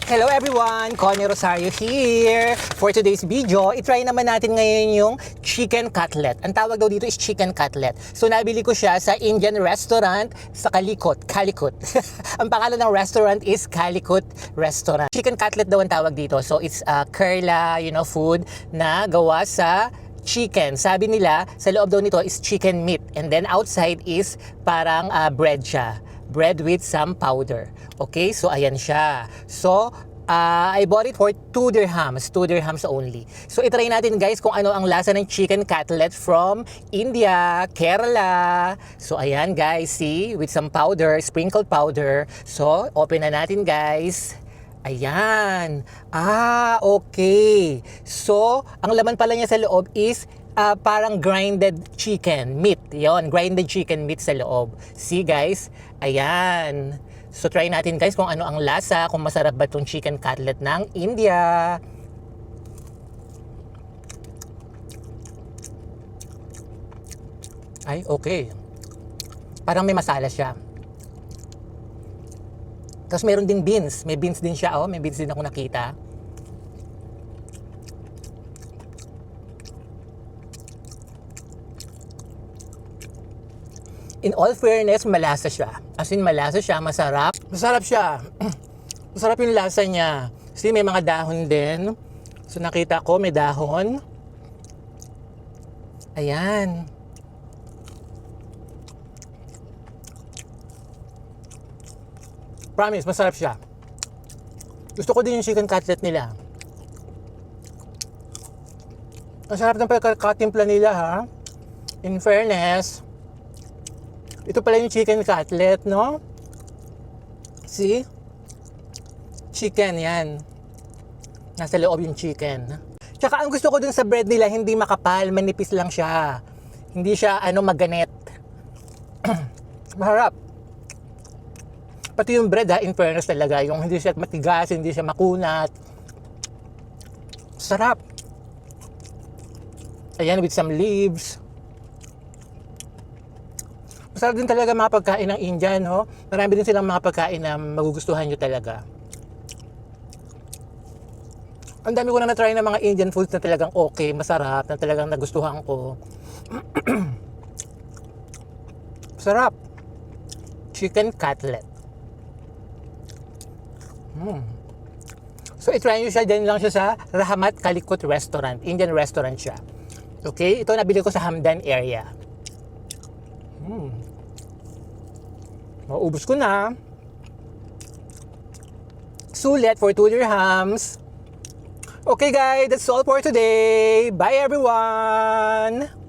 Hello everyone! Connie Rosario here! For today's video, itry naman natin ngayon yung chicken cutlet. Ang tawag daw dito is chicken cutlet. So nabili ko siya sa Indian restaurant sa Calicut. Ang pangalan ng restaurant is Calicut Restaurant. Chicken cutlet daw ang tawag dito. So it's Kerala, food na gawa sa chicken. Sabi nila, sa loob daw nito is chicken meat. And then outside is parang bread siya. Bread with some powder. Okay, so ayan siya. So, I bought it for 2 dirhams. 2 dirhams only. So, itry natin guys kung ano ang lasa ng chicken cutlet from India, Kerala. So, ayan guys, see? With some powder, sprinkled powder. So, open na natin guys. Ayan. Okay. So, ang laman pala niya sa loob is parang grinded chicken meat. Yon, grinded chicken meat sa loob. See guys? Ayan. So try natin guys kung ano ang lasa, kung masarap ba itong chicken cutlet ng India. Ay, okay. Parang may masala siya. Tapos meron ding beans. May beans din siya, may beans din ako nakita. In all fairness, malasa siya. As in, malasa siya, masarap. Masarap siya. Masarap yung lasa niya. See, may mga dahon din. So, nakita ko, may dahon. Ayan. Promise, masarap siya. Gusto ko din yung chicken cutlet nila. Ang sarap ng pagkakatimpla nila, ha? In fairness, ito pala yung chicken cutlet, no? See? Chicken yan. Nasa loob yung chicken. Tsaka ang gusto ko dun sa bread nila, hindi makapal, manipis lang siya. Hindi siya, maganet. Maharap. Pati yung bread, in fairness talaga, yung hindi siya matigas, hindi siya makunat. Sarap. Ayan, with some leaves. Masarap din talaga mga pagkain ng Indian, no? Marami din silang mga pagkain na magugustuhan nyo talaga. Ang dami ko na na-try ng mga Indian foods na talagang okay, masarap, na talagang nagustuhan ko. Sarap. Chicken cutlet. So, itry nyo siya. Diyan lang siya sa Rahmat Calicut Restaurant. Indian restaurant siya. Okay? Ito nabili ko sa Hamdan area. Maubos ko na. Sulit for 2 dirhams. Okay guys, that's all for today. Bye everyone!